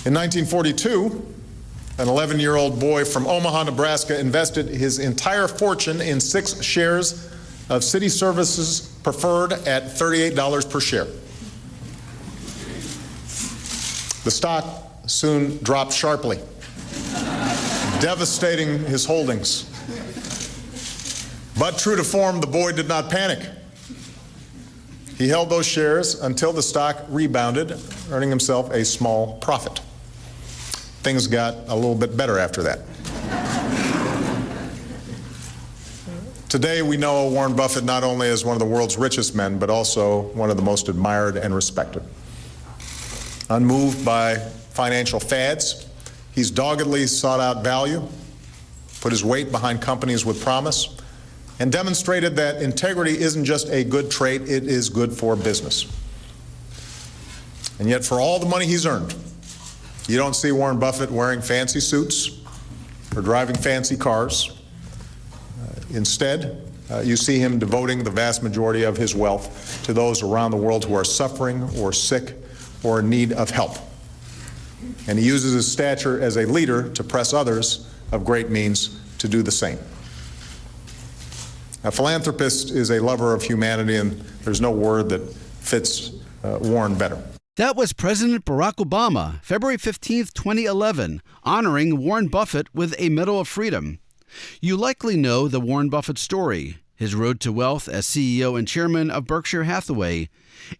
In 1942, an 11-year-old boy from Omaha, Nebraska, invested his entire fortune in 6 shares of City Services Preferred at $38 per share. The stock soon dropped sharply, devastating his holdings. But true to form, the boy did not panic. He held those shares until the stock rebounded, earning himself a small profit. Things got a little bit better after that. Today, we know Warren Buffett not only as one of the world's richest men, but also one of the most admired and respected. Unmoved by financial fads, he's doggedly sought out value, put his weight behind companies with promise, and demonstrated that integrity isn't just a good trait, it is good for business. And yet, for all the money he's earned, you don't see Warren Buffett wearing fancy suits or driving fancy cars. Instead, you see him devoting the vast majority of his wealth to those around the world who are suffering or sick or in need of help. And he uses his stature as a leader to press others of great means to do the same. A philanthropist is a lover of humanity, and there's no word that fits Warren better. That was President Barack Obama, February 15th, 2011, honoring Warren Buffett with a Medal of Freedom. You likely know the Warren Buffett story, his road to wealth as CEO and chairman of Berkshire Hathaway,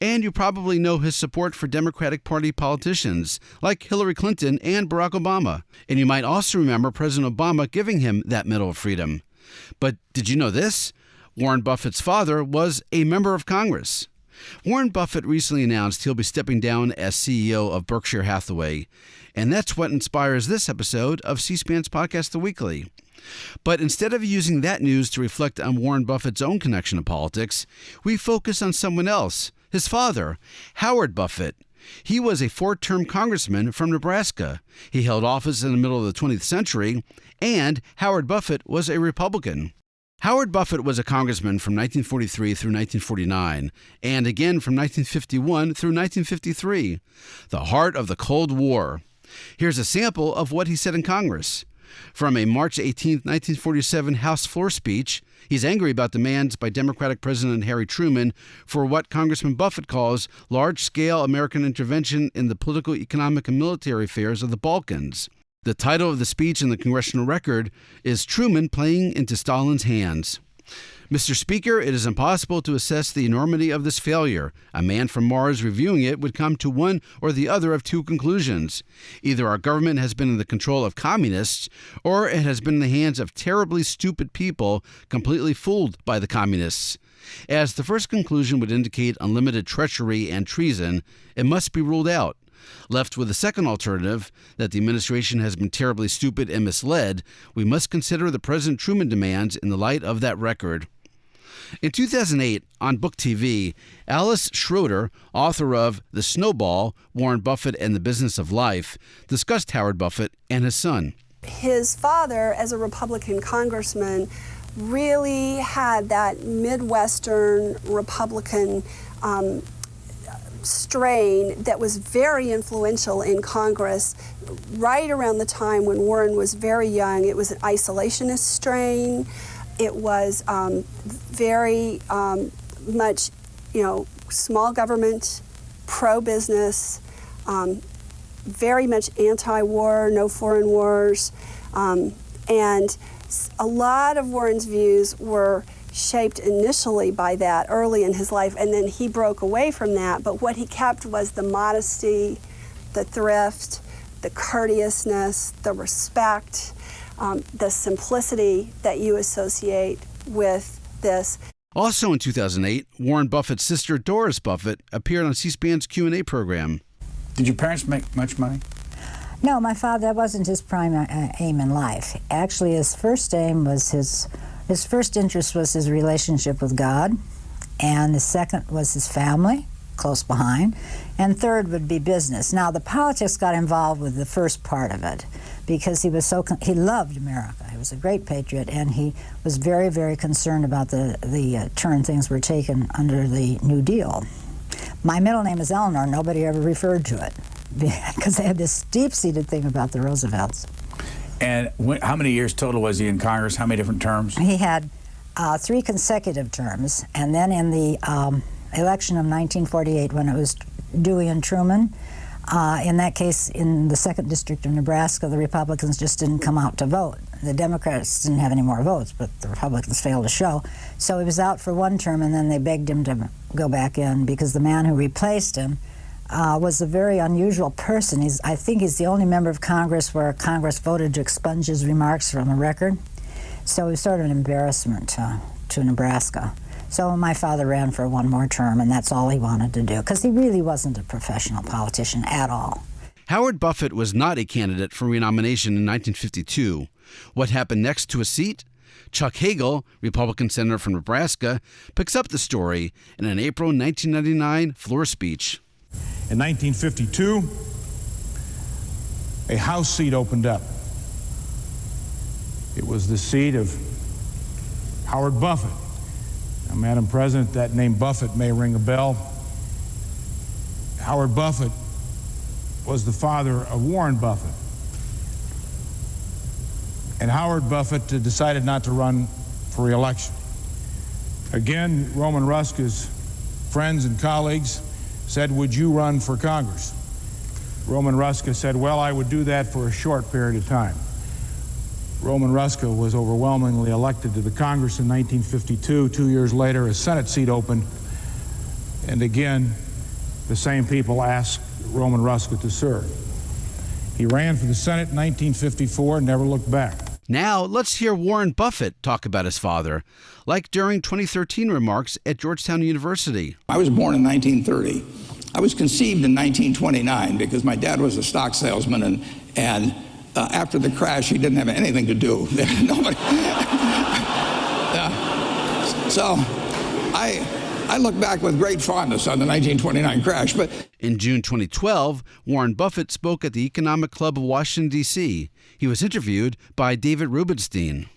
and you probably know his support for Democratic Party politicians like Hillary Clinton and Barack Obama. And you might also remember President Obama giving him that Medal of Freedom. But did you know this? Warren Buffett's father was a member of Congress. Warren Buffett recently announced he'll be stepping down as CEO of Berkshire Hathaway, and that's what inspires this episode of C-SPAN's podcast, The Weekly. But instead of using that news to reflect on Warren Buffett's own connection to politics, we focus on someone else, his father, Howard Buffett. He was a 4-term congressman from Nebraska. He held office in the middle of the 20th century, and Howard Buffett was a Republican. Howard Buffett was a congressman from 1943 through 1949, and again from 1951 through 1953, the heart of the Cold War. Here's a sample of what he said in Congress. From a March 18, 1947 House floor speech, he's angry about demands by Democratic President Harry Truman for what Congressman Buffett calls large-scale American intervention in the political, economic, and military affairs of the Balkans. The title of the speech in the Congressional Record is Truman Playing into Stalin's Hands. Mr. Speaker, it is impossible to assess the enormity of this failure. A man from Mars reviewing it would come to one or the other of 2 conclusions. Either our government has been in the control of communists, or it has been in the hands of terribly stupid people completely fooled by the communists. As the first conclusion would indicate unlimited treachery and treason, it must be ruled out. Left with the second alternative, that the administration has been terribly stupid and misled, we must consider the President Truman demands in the light of that record. In 2008, on Book TV, Alice Schroeder, author of The Snowball, Warren Buffett and the Business of Life, discussed Howard Buffett and his son. His father, as a Republican congressman, really had that Midwestern Republican strain that was very influential in Congress. Right around the time when Warren was very young, it was an isolationist strain. It was very much, small government, pro-business, very much anti-war, no foreign wars, and a lot of Warren's views were shaped initially by that early in his life, and then he broke away from that. But what he kept was the modesty, the thrift, the courteousness, the respect, the simplicity that you associate with this. Also in 2008, Warren Buffett's sister Doris Buffett appeared on C-SPAN's Q&A program. Did your parents make much money? No, my father, that wasn't his prime aim in life. Actually, his first aim was his first interest was his relationship with God, and the second was his family, close behind, and third would be business. Now, the politics got involved with the first part of it because he loved America. He was a great patriot, and he was very, very concerned about the turn things were taken under the New Deal. My middle name is Eleanor. Nobody ever referred to it. because they had this deep-seated thing about the Roosevelts. And how many years total was he in Congress? How many different terms? He had 3 consecutive terms, and then in the election of 1948, when it was Dewey and Truman, in that case, in the 2nd District of Nebraska, the Republicans just didn't come out to vote. The Democrats didn't have any more votes, but the Republicans failed to show. So he was out for 1 term, and then they begged him to go back in because the man who replaced him was a very unusual person. I think he's the only member of Congress where Congress voted to expunge his remarks from the record. So it was sort of an embarrassment to Nebraska. So my father ran for 1 more term, and that's all he wanted to do, because he really wasn't a professional politician at all. Howard Buffett was not a candidate for renomination in 1952. What happened next to a seat? Chuck Hagel, Republican senator from Nebraska, picks up the story in an April 1999 floor speech. In 1952, a House seat opened up. It was the seat of Howard Buffett. Now, Madam President, that name Buffett may ring a bell. Howard Buffett was the father of Warren Buffett. And Howard Buffett decided not to run for re-election. Again, Roman Ruska's friends and colleagues said, "Would you run for Congress?" Roman Ruska said, "Well, I would do that for a short period of time." Roman Ruska was overwhelmingly elected to the Congress in 1952. 2 years later, a Senate seat opened, and again, the same people asked Roman Ruska to serve. He ran for the Senate in 1954 and never looked back. Now, let's hear Warren Buffett talk about his father, like during 2013 remarks at Georgetown University. I was born in 1930. I was conceived in 1929 because my dad was a stock salesman, and after the crash, he didn't have anything to do. Nobody. So I look back with great fondness on the 1929 crash. But in June 2012, Warren Buffett spoke at the Economic Club of Washington, D.C. He was interviewed by David Rubenstein.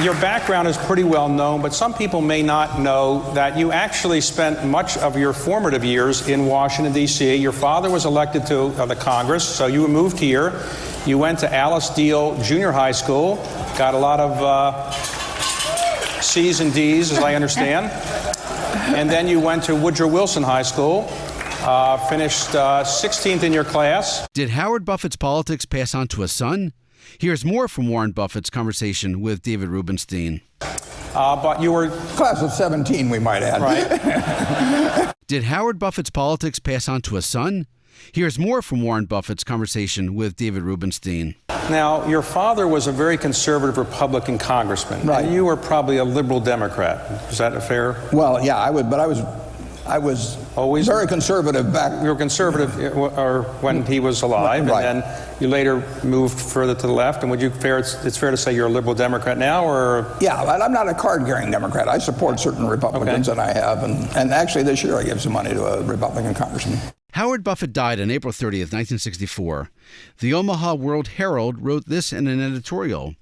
Your background is pretty well known, but some people may not know that you actually spent much of your formative years in Washington, D.C. Your father was elected to the Congress, so you moved here. You went to Alice Deal Junior High School, got a lot of C's and D's, as I understand. And then you went to Woodrow Wilson High School, finished 16th in your class. Did Howard Buffett's politics pass on to a son? Here's more from Warren Buffett's conversation with David Rubenstein. But you were... Class of 17, we might add. Right. Did Howard Buffett's politics pass on to a son? Here's more from Warren Buffett's conversation with David Rubenstein. Now, your father was a very conservative Republican congressman. Right. And you were probably a liberal Democrat. Is that fair? Well, yeah, I was always very conservative back. You were conservative or when he was alive, right. And then you later moved further to the left. And it's fair to say you're a liberal Democrat now, or? Yeah, I'm not a card-carrying Democrat. I support certain Republicans, and I have. And actually, this year I gave some money to a Republican congressman. Howard Buffett died on April 30th, 1964. The Omaha World Herald wrote this in an editorial.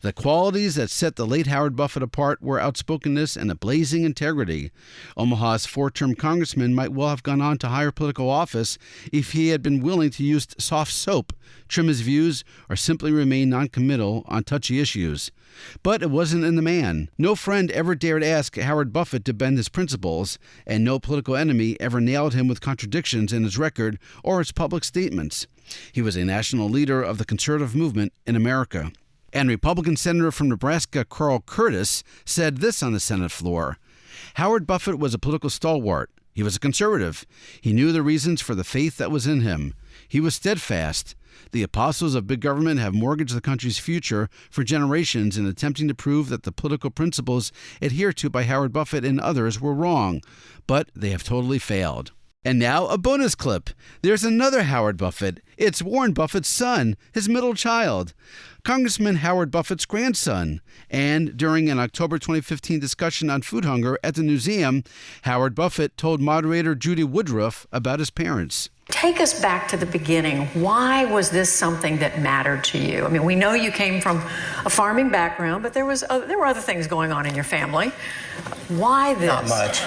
The qualities that set the late Howard Buffett apart were outspokenness and a blazing integrity. Omaha's 4-term congressman might well have gone on to higher political office if he had been willing to use soft soap, trim his views, or simply remain noncommittal on touchy issues. But it wasn't in the man. No friend ever dared ask Howard Buffett to bend his principles, and no political enemy ever nailed him with contradictions in his record or his public statements. He was a national leader of the conservative movement in America. And Republican Senator from Nebraska Carl Curtis said this on the Senate floor. Howard Buffett was a political stalwart. He was a conservative. He knew the reasons for the faith that was in him. He was steadfast. The apostles of big government have mortgaged the country's future for generations in attempting to prove that the political principles adhered to by Howard Buffett and others were wrong. But they have totally failed. And now a bonus clip. There's another Howard Buffett. It's Warren Buffett's son, his middle child, Congressman Howard Buffett's grandson. And during an October 2015 discussion on food hunger at the museum, Howard Buffett told moderator Judy Woodruff about his parents. Take us back to the beginning. Why was this something that mattered to you? I mean, we know you came from a farming background, but there were other things going on in your family. Why this? Not much.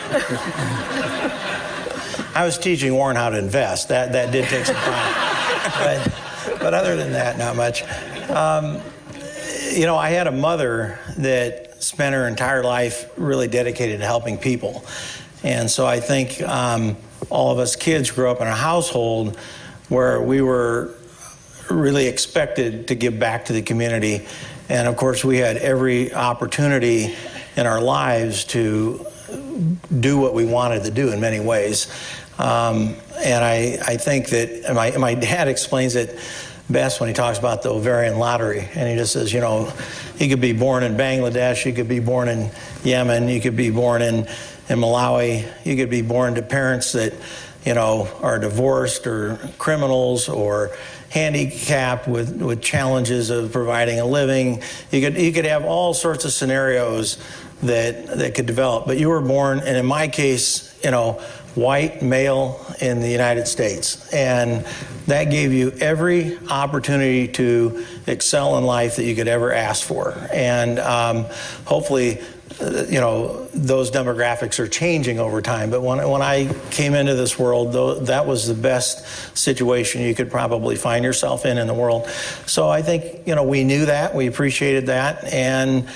I was teaching Warren how to invest. That did take some time. But other than that, not much. I had a mother that spent her entire life really dedicated to helping people. And so I think all of us kids grew up in a household where we were really expected to give back to the community. And of course, we had every opportunity in our lives to do what we wanted to do in many ways. And I think that my dad explains it best when he talks about the ovarian lottery. And he just says, he could be born in Bangladesh, he could be born in Yemen, you could be born in Malawi, you could be born to parents that, are divorced or criminals or handicapped with challenges of providing a living. You could have all sorts of scenarios that could develop. But you were born, and in my case, white, male in the United States. And that gave you every opportunity to excel in life that you could ever ask for. And hopefully, those demographics are changing over time. But when I came into this world, that was the best situation you could probably find yourself in the world. So I think, we knew that, we appreciated that, and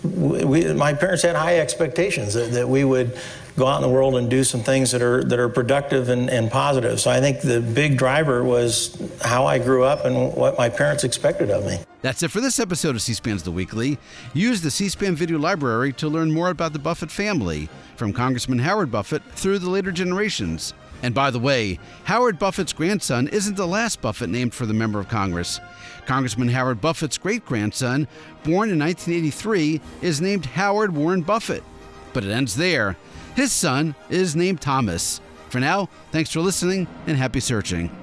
my parents had high expectations that we would go out in the world and do some things that are productive and positive. So I think the big driver was how I grew up and what my parents expected of me. That's it for this episode of C-SPAN's The Weekly. Use the C-SPAN video library to learn more about the Buffett family, from Congressman Howard Buffett through the later generations. And by the way, Howard Buffett's grandson isn't the last Buffett named for the member of Congress. Congressman Howard Buffett's great-grandson, born in 1983, is named Howard Warren Buffett. But it ends there. His son is named Thomas. For now, thanks for listening and happy searching.